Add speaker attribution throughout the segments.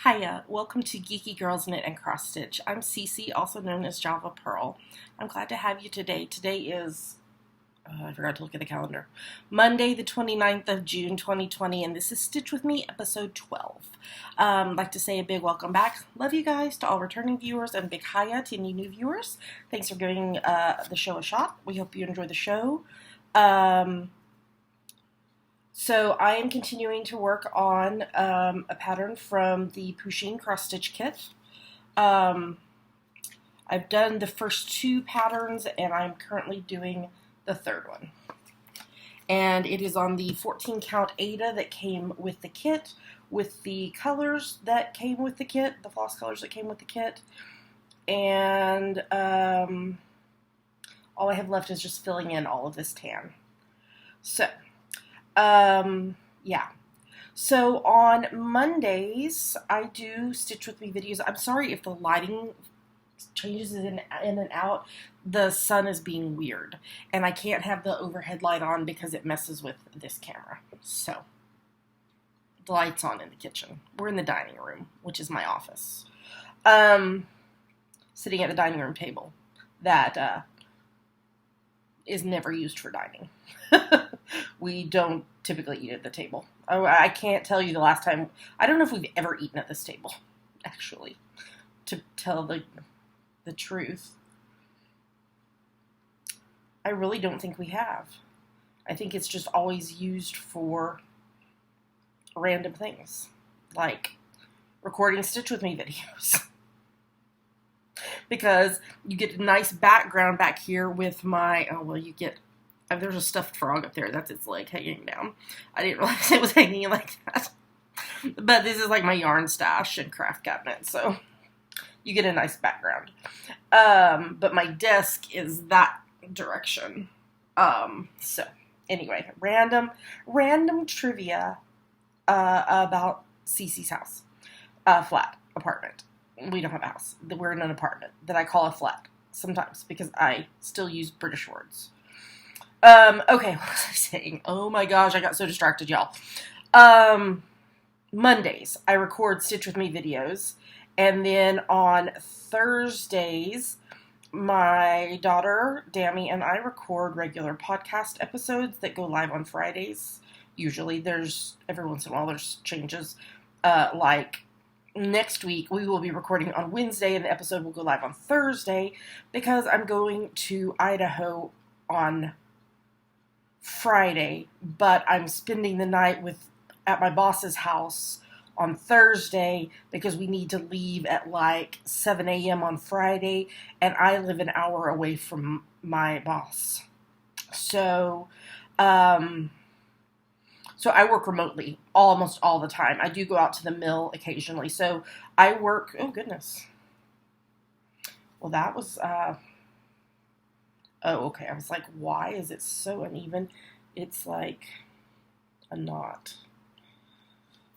Speaker 1: Hiya, welcome to Geeky Girls Knit and Cross Stitch. I'm Cece, also known as Java Pearl. I'm glad to have you today. Today is, I forgot to look at the calendar, Monday the 29th of June 2020, and this is Stitch With Me, episode 12. I'd like to say a big welcome back. Love you guys to all returning viewers, and big hiya to any new viewers. Thanks for giving the show a shot. We hope you enjoy the show. So I am continuing to work on a pattern from the Pusheen Cross Stitch Kit. I've done the first two patterns and I'm currently doing the third one. And it is on the 14 count Aida that came with the kit, with the colors that came with the kit, the floss colors that came with the kit. And all I have left is just filling in all of this tan. So yeah. So on Mondays, I do Stitch With Me videos. I'm sorry if the lighting changes in and out. The sun is being weird, and I can't have the overhead light on because it messes with this camera. So, the light's on in the kitchen. We're in the dining room, which is my office. Sitting at the dining room table that is never used for dining. We don't typically eat at the table. I can't tell you the last time. I don't know if we've ever eaten at this table, actually, to tell the truth. I really don't think we have. I think it's just always used for random things, like recording Stitch With Me videos. Because you get a nice background back here with my, there's a stuffed frog up there. That's its leg hanging down. I didn't realize it was hanging like that. But this is like my yarn stash and craft cabinet, so you get a nice background. But my desk is that direction. So anyway, random trivia about Cece's house. Flat apartment. We don't have a house. We're in an apartment that I call a flat sometimes because I still use British words. Okay, what was I saying? Oh my gosh, I got so distracted, y'all. Mondays, I record Stitch With Me videos. And then on Thursdays, my daughter, Dammy, and I record regular podcast episodes that go live on Fridays. Usually every once in a while, there's changes. Like next week, we will be recording on Wednesday, and the episode will go live on Thursday because I'm going to Idaho on Friday, but I'm spending the night at my boss's house on Thursday because we need to leave at like 7 a.m. on Friday, and I live an hour away from my boss. So I work remotely almost all the time. I do go out to the mill occasionally. So I work, oh goodness. Well, that was, oh, okay. I was like, why is it so uneven? It's like a knot.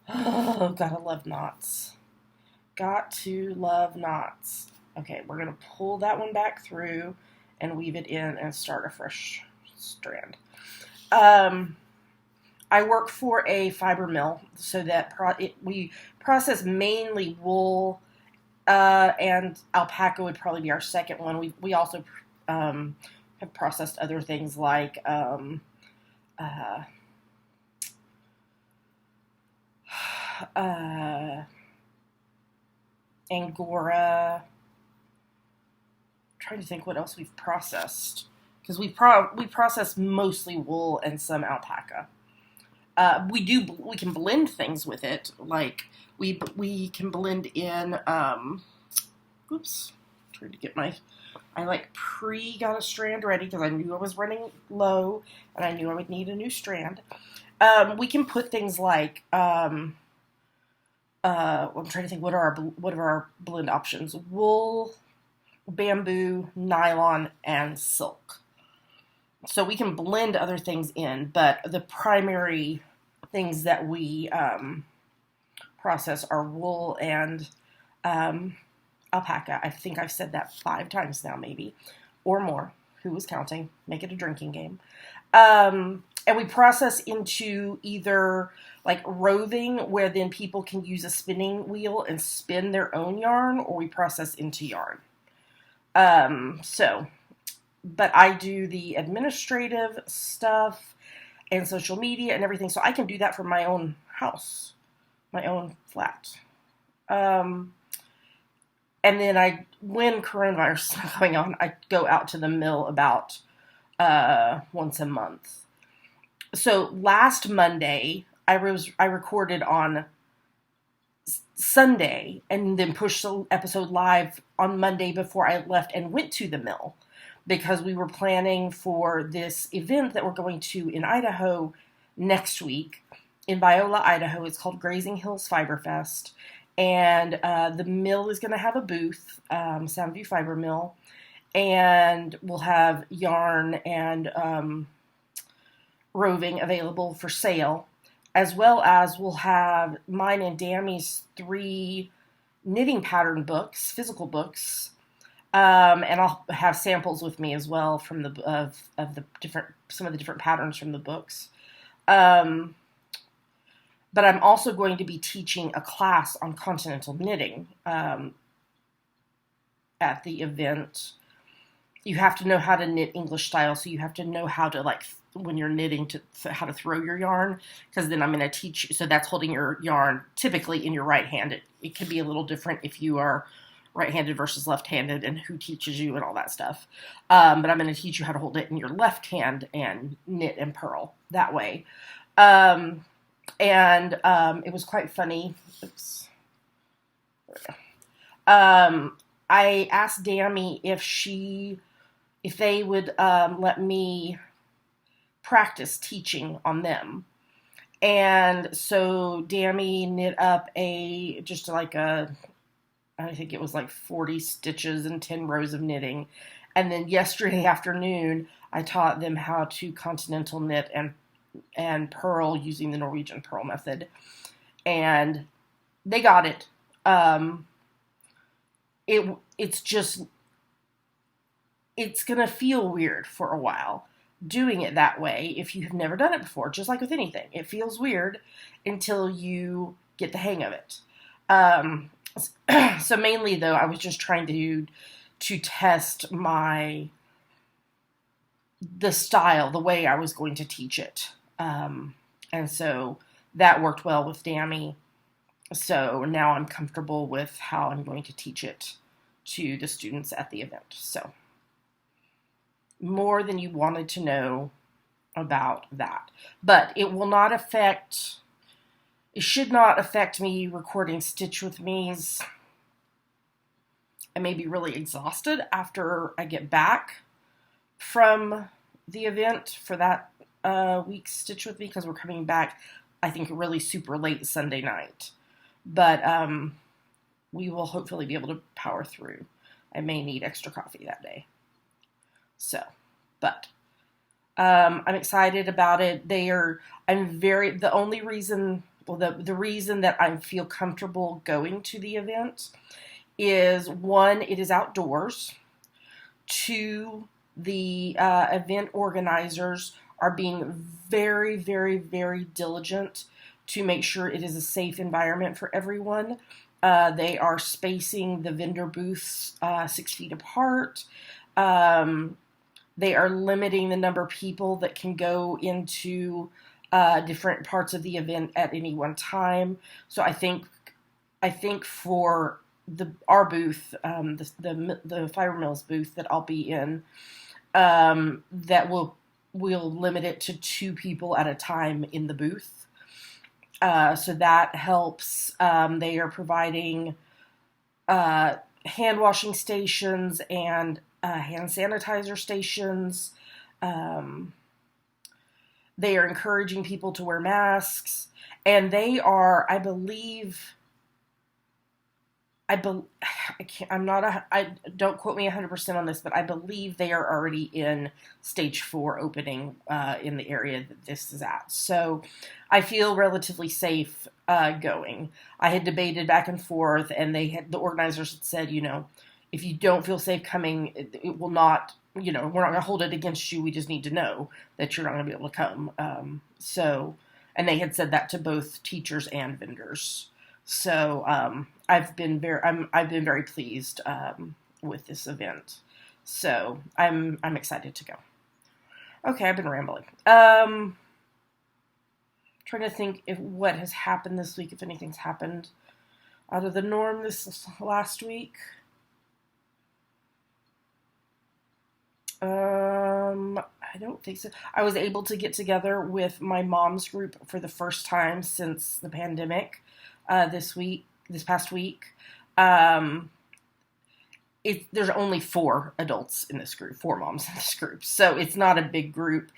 Speaker 1: Oh, gotta love knots. Got to love knots. Okay, we're going to pull that one back through and weave it in and start a fresh strand. I work for a fiber mill, so that we process mainly wool, and alpaca would probably be our second one. We also have processed other things like Angora. I'm trying to think what else we've processed, because we process mostly wool and some alpaca. We can blend things with it, like we can blend in, oops, trying to get I got a strand ready because I knew I was running low and I knew I would need a new strand. We can put things like, I'm trying to think what are our blend options: wool, bamboo, nylon, and silk. So we can blend other things in, but the primary things that we process are wool and alpaca. I think I've said that 5 times now, maybe, or more. Who was counting? Make it a drinking game. And we process into either like roving, where then people can use a spinning wheel and spin their own yarn, or we process into yarn. But I do the administrative stuff and social media and everything, so I can do that from my own house, my own flat. And then when coronavirus is going on, I go out to the mill about once a month. So last Monday, I recorded on Sunday and then pushed the episode live on Monday before I left and went to the mill, because we were planning for this event that we're going to in Idaho next week. In Viola, Idaho. It's called Grazing Hills Fiber Fest. And the mill is going to have a booth, Soundview Fiber Mill. And we'll have yarn and roving available for sale, as well as we'll have mine and Dammy's 3 knitting pattern books, physical books, and I'll have samples with me as well from some of the different patterns from the books. But I'm also going to be teaching a class on continental knitting at the event. You have to know how to knit English style, so you have to know how to, like, when you're knitting, how to throw your yarn, because then I'm going to teach you. So that's holding your yarn typically in your right hand. It can be a little different if you are right-handed versus left-handed, and who teaches you and all that stuff. But I'm going to teach you how to hold it in your left hand and knit and purl that way. It was quite funny. I asked Dammy if they would let me practice teaching on them. And so Dammy knit up I think it was like 40 stitches and 10 rows of knitting. And then yesterday afternoon, I taught them how to continental knit and purl using the Norwegian purl method. And they got it. It's going to feel weird for a while doing it that way if you have never done it before, just like with anything. It feels weird until you get the hang of it. So mainly, though, I was just trying to test the style, the way I was going to teach it. And so that worked well with Dammy. So now I'm comfortable with how I'm going to teach it to the students at the event. So more than you wanted to know about that. But it should not affect me recording Stitch With Me's. I may be really exhausted after I get back from the event for that week's Stitch With Me, because we're coming back, I think, really super late Sunday night. But we will hopefully be able to power through. I may need extra coffee that day. So, but I'm excited about it. The reason that I feel comfortable going to the event is, 1, it is outdoors. 2, the event organizers are being very, very, very diligent to make sure it is a safe environment for everyone. They are spacing the vendor booths 6 feet apart. They are limiting the number of people that can go into different parts of the event at any one time. So I think for our booth, the Fiber Mills booth that I'll be in, that we'll limit it to 2 people at a time in the booth. So that helps. They are providing hand washing stations and hand sanitizer stations. They are encouraging people to wear masks, and they are, I believe, don't quote me 100% on this, but I believe they are already in stage 4 opening in the area that this is at. So I feel relatively safe going. I had debated back and forth, and the organizers had said, if you don't feel safe coming, it will not we're not going to hold it against you. We just need to know that you're not going to be able to come. And they had said that to both teachers and vendors. So I've been very pleased with this event. So I'm excited to go. Okay, I've been rambling. Trying to think what has happened this week, if anything's happened out of the norm this last week. I don't think so. I was able to get together with my mom's group for the first time since the pandemic this past week. There's only 4 adults in this group, 4 moms in this group, so it's not a big group.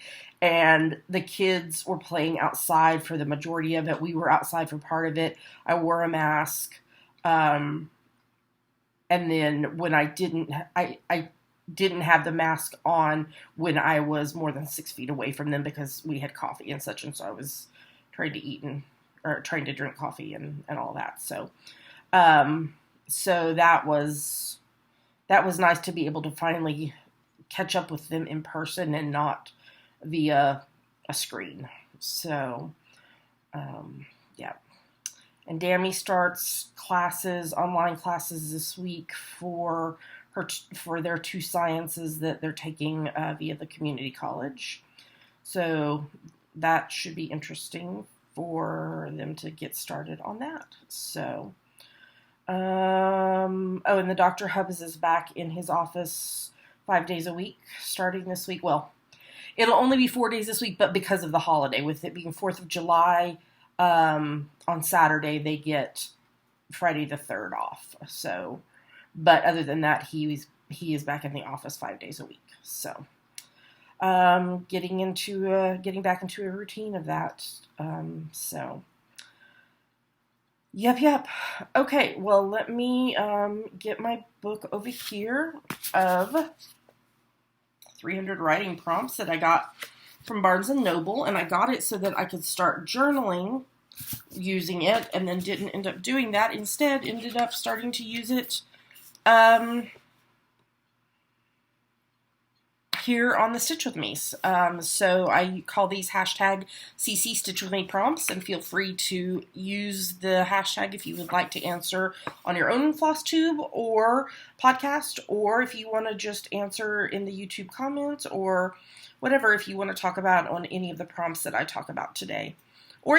Speaker 1: And the kids were playing outside for the majority of it. We were outside for part of it. I wore a mask, and then when I didn't have the mask on when I was more than 6 feet away from them because we had coffee and such, and so I was trying to trying to drink coffee and all that. So, so that was nice to be able to finally catch up with them in person and not via a screen. So, yeah. And Dammy starts online classes this week for their 2 sciences that they're taking via the community college. So that should be interesting for them to get started on that. So, and the Dr. Hubs is back in his office 5 days a week starting this week. Well, it'll only be 4 days this week, but because of the holiday, with it being 4th of July, on Saturday, they get Friday the 3rd off. So, but other than that, he is back in the office 5 days a week. So, getting back into a routine of that. So, yep. Okay, well, let me get my book over here of 300 writing prompts that I got from Barnes & Noble, and I got it so that I could start journaling using it, and then didn't end up doing that. Instead, ended up starting to use it here on the Stitch With Me. So I call these hashtag CC Stitch With Me prompts, and feel free to use the hashtag if you would like to answer on your own FlossTube or podcast, or if you want to just answer in the YouTube comments, or whatever, if you want to talk about on any of the prompts that I talk about today, or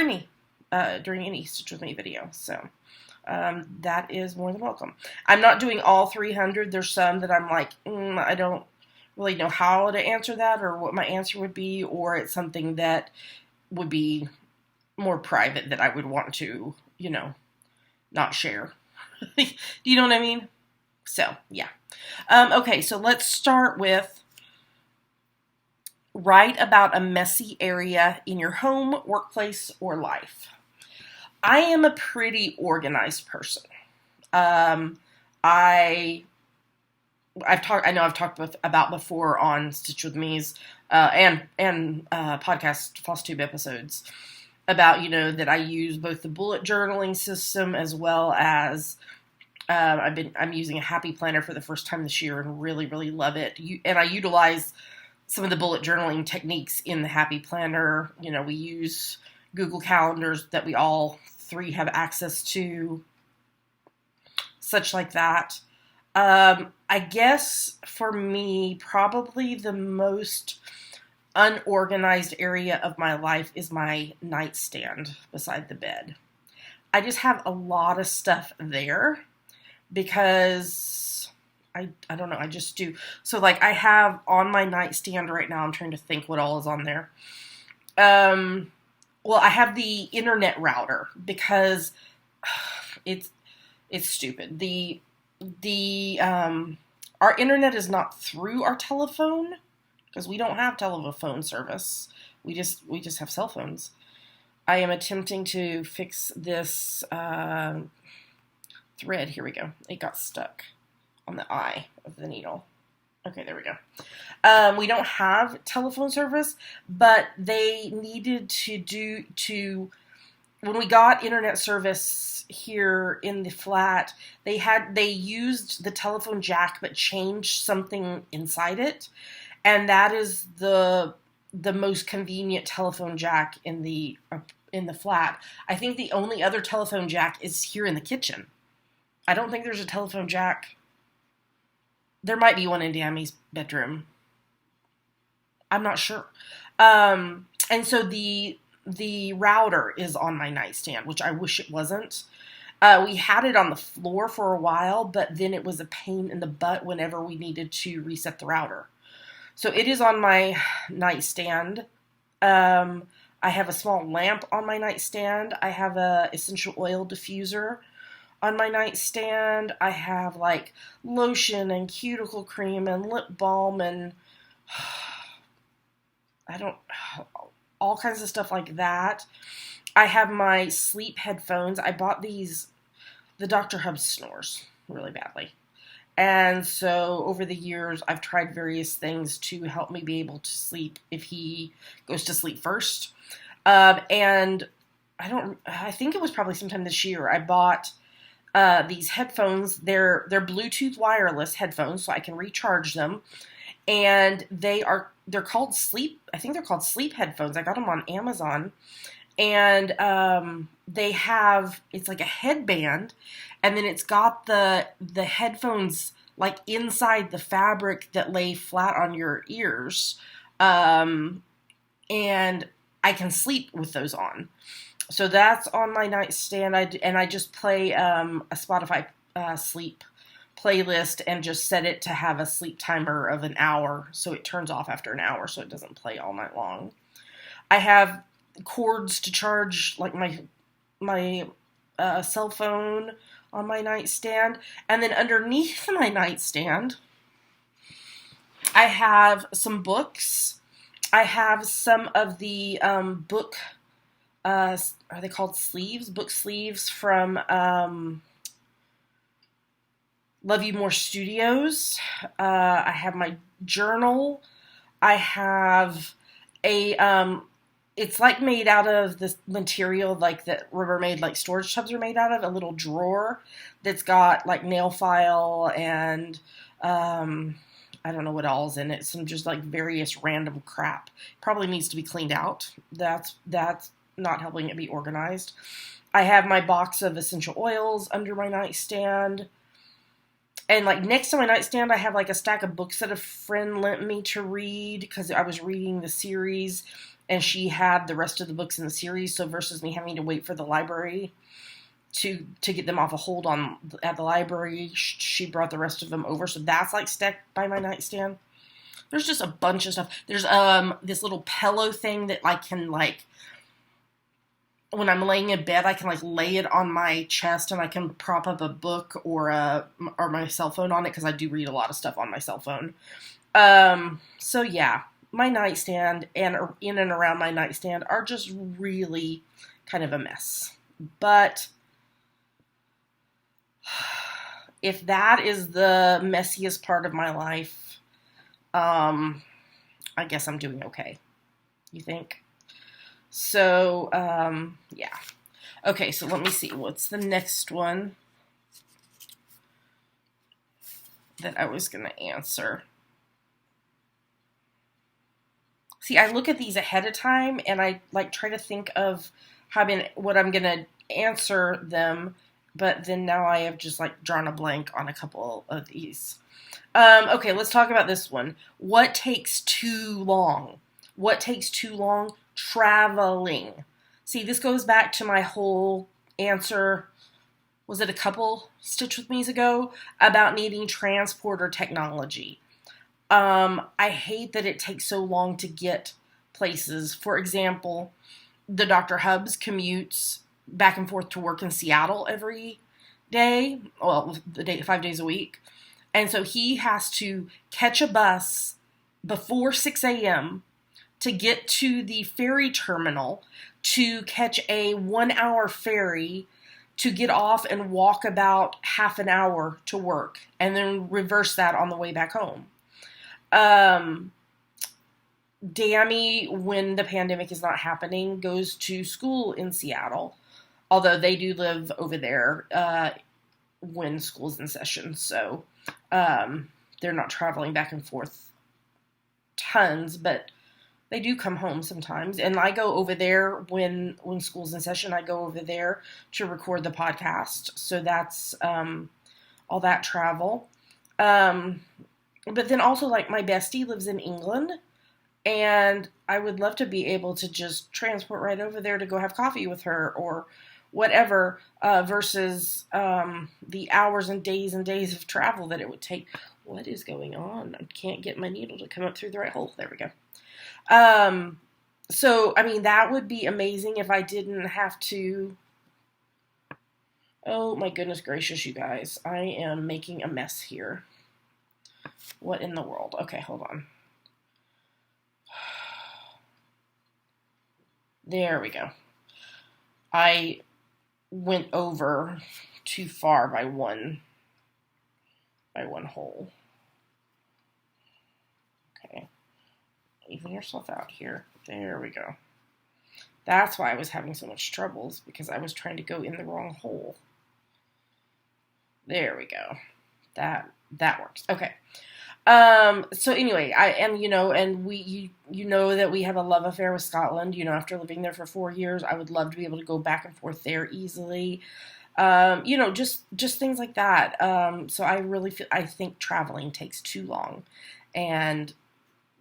Speaker 1: during any Stitch With Me video. So that is more than welcome. I'm not doing all 300. There's some that I'm like, I don't really know how to answer that or what my answer would be, or it's something that would be more private that I would want to, not share. Do you know what I mean? So, yeah. Okay, so let's start with write about a messy area in your home, workplace, or life. I am a pretty organized person. I know I've talked about before on Stitch With Me's and podcast FlossTube episodes about that I use both the bullet journaling system as well as I'm using a happy planner for the first time this year and really, really love it. And I utilize some of the bullet journaling techniques in the happy planner. We use Google Calendars that we all 3 have access to, such like that. I guess for me, probably the most unorganized area of my life is my nightstand beside the bed. I just have a lot of stuff there because I don't know, I just do. So like I have on my nightstand right now, I'm trying to think what all is on there. Well, I have the internet router because it's stupid. Our internet is not through our telephone because we don't have telephone service. We just have cell phones. I am attempting to fix this thread. Here we go. It got stuck on the eye of the needle. Okay, there we go. We don't have telephone service, but they needed to when we got internet service here in the flat, they used the telephone jack but changed something inside it, and that is the most convenient telephone jack in the flat. I think the only other telephone jack is here in the kitchen. I don't think there's a telephone jack. There might be one in Dammy's bedroom. I'm not sure. And so the router is on my nightstand, which I wish it wasn't. We had it on the floor for a while, but then it was a pain in the butt whenever we needed to reset the router. So it is on my nightstand. I have a small lamp on my nightstand. I have a essential oil diffuser on my nightstand. I have like lotion and cuticle cream and lip balm and all kinds of stuff like that. I have my sleep headphones. I bought these. The Dr. Hubs snores really badly. And so over the years, I've tried various things to help me be able to sleep if he goes to sleep first. And I think it was probably sometime this year, I bought these headphones. They're Bluetooth wireless headphones, so I can recharge them. And they're called sleep. I think they're called sleep headphones. I got them on Amazon. And it's like a headband, and then it's got the headphones like inside the fabric that lay flat on your ears. And I can sleep with those on. So that's on my nightstand. I just play a Spotify sleep playlist and just set it to have a sleep timer of an hour, so it turns off after an hour so it doesn't play all night long. I have cords to charge like my cell phone on my nightstand, and then underneath my nightstand I have some books. I have some of the book are they called sleeves? Book sleeves from Love You More Studios. I have my journal. I have a it's like made out of this material like that Rubbermaid like storage tubs are made out of, a little drawer that's got like nail file and I don't know what all's in it. Some just like various random crap. Probably needs to be cleaned out. That's not helping it be organized. I have my box of essential oils under my nightstand. And like next to my nightstand, I have like a stack of books that a friend lent me to read because I was reading the series and she had the rest of the books in the series. So versus me having to wait for the library to get them off a hold at the library, she brought the rest of them over. So that's like stacked by my nightstand. There's just a bunch of stuff. There's this little pillow thing that I can like, when I'm laying in bed, I can like lay it on my chest and I can prop up a book or my cell phone on it because I do read a lot of stuff on my cell phone. So yeah, my nightstand and in and around my nightstand are just really kind of a mess. But if that is the messiest part of my life, I guess I'm doing okay. You think? So, yeah. Okay, so let me see. What's the next one that I was going to answer? See, I look at these ahead of time, and I, like, try to think of what I'm going to answer them, but then now I have just, like, drawn a blank on a couple of these. Okay, let's talk about this one. What takes too long? What takes too long? Traveling. See, this goes back to my whole answer, was it a couple Stitch With Me's ago, about needing transporter technology. I hate that it takes so long to get places. For example, the Dr. Hubs commutes back and forth to work in Seattle every day, 5 days a week. And so he has to catch a bus before 6 a.m. to get to the ferry terminal, to catch a 1-hour ferry, to get off and walk about half an hour to work, and then reverse that on the way back home. Dammy, when the pandemic is not happening, goes to school in Seattle. Although they do live over there when school's in session, so they're not traveling back and forth tons, but they do come home sometimes. And I go over there when school's in session. I go over there to record the podcast, so that's all that travel. But then also, like, my bestie lives in England, and I would love to be able to just transport right over there to go have coffee with her or whatever, versus the hours and days of travel that it would take. What is going on? I can't get my needle to come up through the right hole. There we go. So, I mean, that would be amazing if I didn't have to... Oh, my goodness gracious, you guys. I am making a mess here. What in the world? Okay, hold on. There we go. I went over too far by one hole. Okay. Even yourself out here. There we go. That's why I was having so much troubles, because I was trying to go in the wrong hole. There we go. That works. Okay. So anyway, you know that we have a love affair with Scotland. You know, after living there for 4 years, I would love to be able to go back and forth there easily. Just things like that. So I think traveling takes too long, and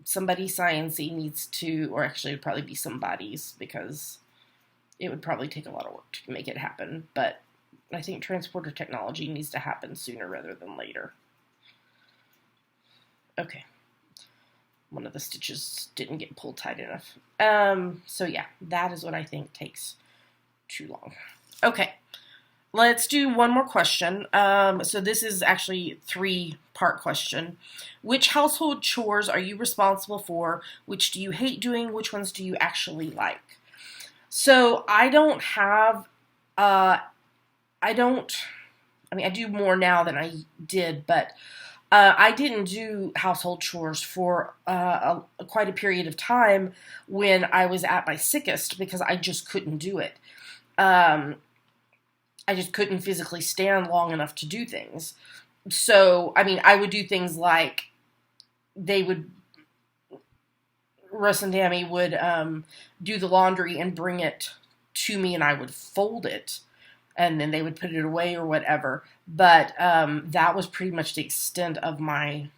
Speaker 1: somebody sciencey needs to, or actually it would probably be somebody's, because it would probably take a lot of work to make it happen. But I think transporter technology needs to happen sooner rather than later. Okay. One of the stitches didn't get pulled tight enough. So yeah, that is what I think takes too long. Okay. Let's do one more question. So this is actually a 3-part question. Which household chores are you responsible for? Which do you hate doing? Which ones do you actually like? So I do more now than I did, but I didn't do household chores for quite a period of time when I was at my sickest, because I just couldn't do it. I just couldn't physically stand long enough to do things. So, I mean, I would do things like Russ and Dammy would do the laundry and bring it to me, and I would fold it, and then they would put it away or whatever. But that was pretty much the extent of my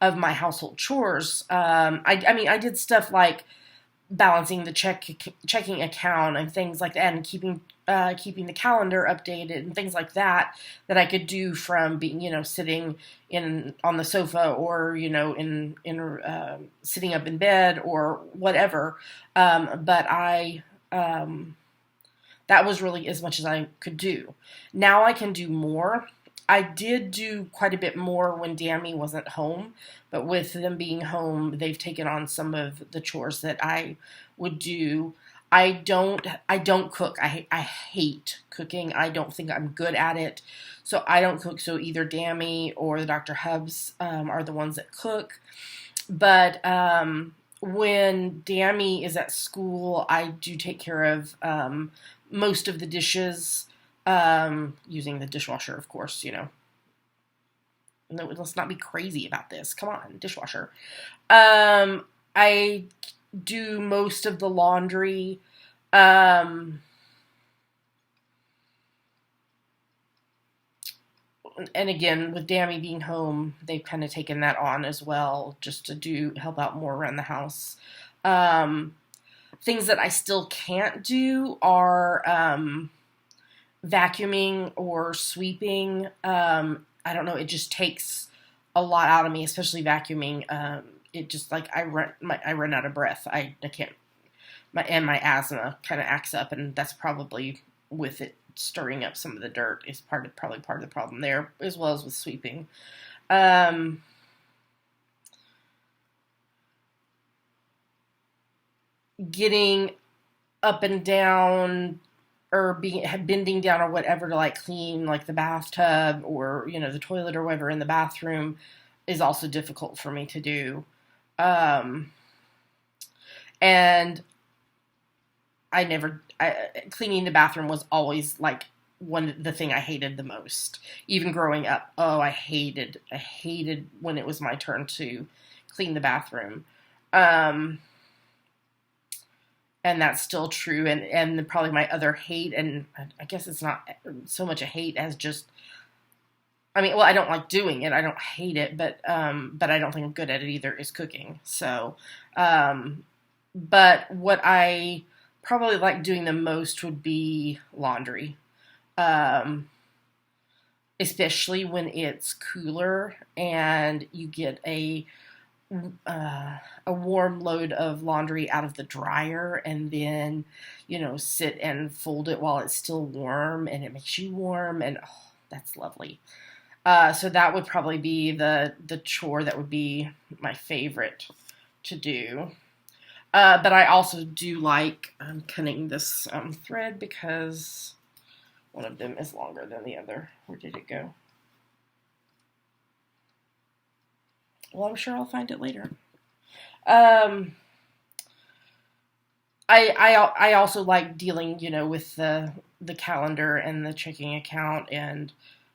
Speaker 1: household chores. I did stuff like balancing the checking account and things like that, and keeping the calendar updated and things like that I could do from being, sitting on the sofa, or, in sitting up in bed or whatever. But that was really as much as I could do. Now I can do more. I did do quite a bit more when Dammy wasn't home, but with them being home, they've taken on some of the chores that I would do. I don't cook. I hate cooking. I don't think I'm good at it. So I don't cook. So either Dammy or the Dr. Hubs are the ones that cook. But when Dammy is at school, I do take care of most of the dishes, using the dishwasher, of course, No, let's not be crazy about this. Come on, dishwasher. I do most of the laundry. And again, with Dammy being home, they've kind of taken that on as well, just to help out more around the house. Things that I still can't do are vacuuming or sweeping. I don't know, it just takes a lot out of me, especially vacuuming. It just, like, I run out of breath. I can't. My asthma kind of acts up, and that's probably with it stirring up some of the dirt is probably part of the problem there, as well as with sweeping. Getting up and down, or bending down or whatever to, like, clean, like, the bathtub or, the toilet or whatever in the bathroom is also difficult for me to do. And cleaning the bathroom was always like the thing I hated the most. Even growing up, oh, I hated when it was my turn to clean the bathroom. And that's still true. And probably my other hate, and I guess it's not so much a hate as just, I mean, well, I don't like doing it. I don't hate it, but I don't think I'm good at it either, is cooking. So, but what I probably like doing the most would be laundry. Especially when it's cooler and you get a warm load of laundry out of the dryer, and then, sit and fold it while it's still warm, and it makes you warm, and oh, that's lovely. So that would probably be the chore that would be my favorite to do. But I also do like cutting this thread, because one of them is longer than the other. Where did it go? Well, I'm sure I'll find it later. I also like dealing, with the calendar and the checking account and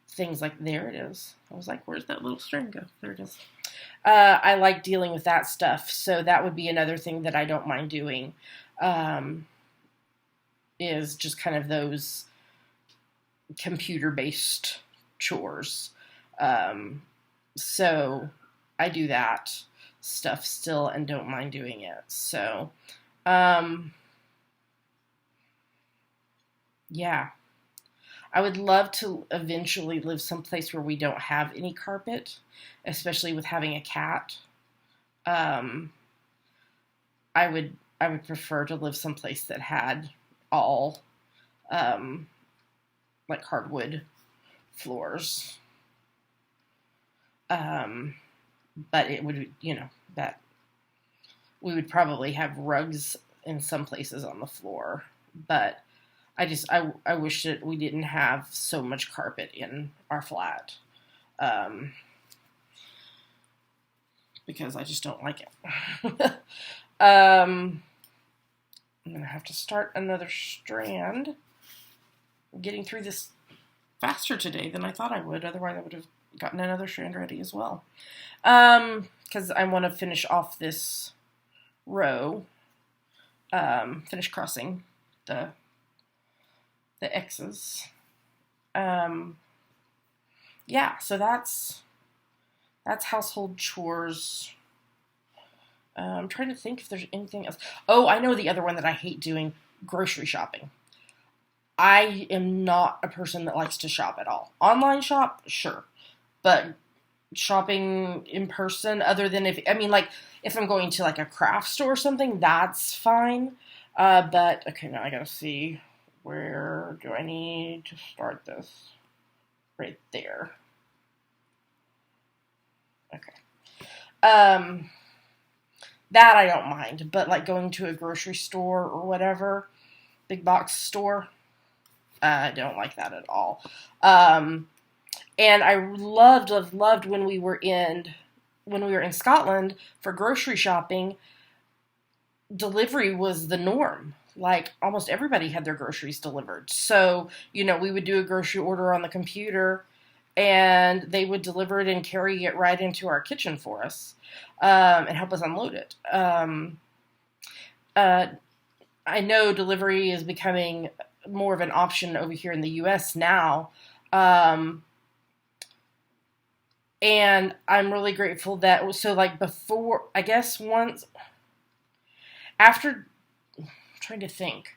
Speaker 1: things like, there it is. I was like, where's that little string go? There it is. I like dealing with that stuff. So that would be another thing that I don't mind doing, is just kind of those computer-based chores. So I do that stuff still and don't mind doing it. So, yeah. I would love to eventually live someplace where we don't have any carpet, especially with having a cat. I would prefer to live someplace that had all, like hardwood floors. But it would, that we would probably have rugs in some places on the floor. But I wish that we didn't have so much carpet in our flat. Because I just don't like it. I'm going to have to start another strand. I'm getting through this faster today than I thought I would. Otherwise, I would have gotten another strand ready as well. Because I want to finish off this row. Finish crossing the X's. Yeah, so that's household chores. I'm trying to think if there's anything else. Oh, I know the other one that I hate doing: grocery shopping. I am not a person that likes to shop at all. Online shop, sure. But shopping in person, other than if I'm going to like a craft store or something, that's fine. But, okay, now I gotta see, where do I need to start this? Right there. Okay. That I don't mind, but like going to a grocery store or whatever, big box store, I don't like that at all. And I loved when we were in Scotland for grocery shopping. Delivery was the norm. Like, almost everybody had their groceries delivered. So, we would do a grocery order on the computer, and they would deliver it and carry it right into our kitchen for us, and help us unload it. I know delivery is becoming more of an option over here in the U.S. now. And I'm really grateful that, so like before, I guess once, after, I'm trying to think,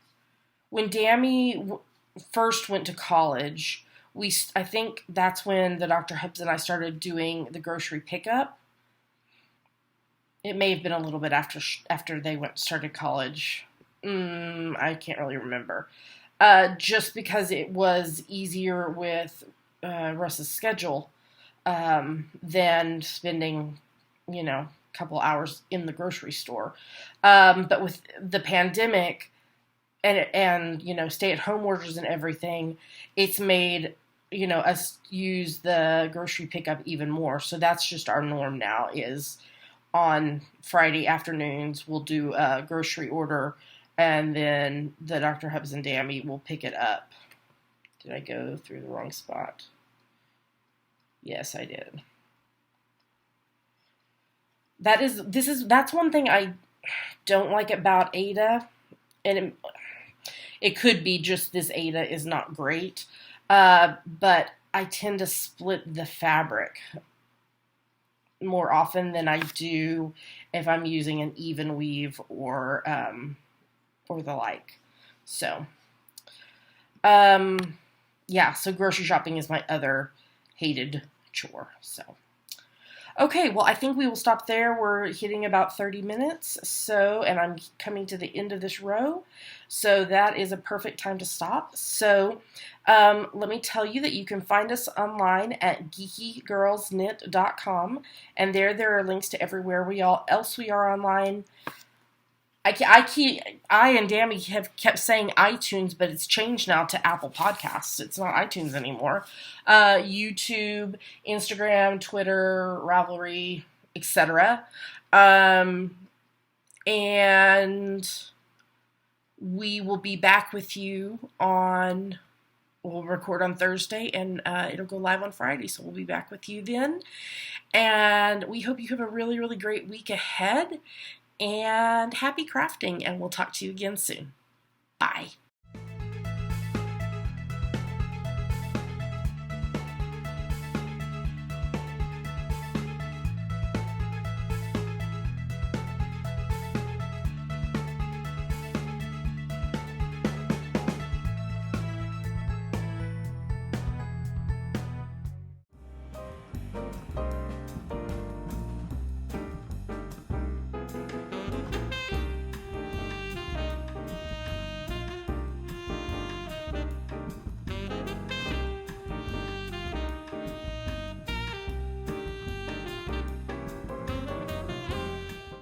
Speaker 1: when Dammy first went to college, I think that's when the Dr. Hubs and I started doing the grocery pickup. It may have been a little bit after they started college. I can't really remember. Just because it was easier with Russ's schedule than spending, a couple hours in the grocery store. But with the pandemic and stay-at-home orders and everything, it's made, us use the grocery pickup even more. So that's just our norm now, is on Friday afternoons we'll do a grocery order, and then the Dr. Hubs and Dammy will pick it up. Did I go through the wrong spot? Yes, I did. That's one thing I don't like about Ada, and it could be just this Ada is not great, but I tend to split the fabric more often than I do if I'm using an even weave or the like. So, yeah, so grocery shopping is my other hated chore. So, okay, well, I think we will stop there. We're hitting about 30 minutes, so, and I'm coming to the end of this row, so that is a perfect time to stop. So, let me tell you that you can find us online at geekygirlsknit.com, and there are links to everywhere else we are online. I and Dammy have kept saying iTunes, but it's changed now to Apple Podcasts. It's not iTunes anymore. YouTube, Instagram, Twitter, Ravelry, etc. And we will be back with you we'll record on Thursday, and it'll go live on Friday, so we'll be back with you then. And we hope you have a really, really great week ahead. And happy crafting, and we'll talk to you again soon. Bye.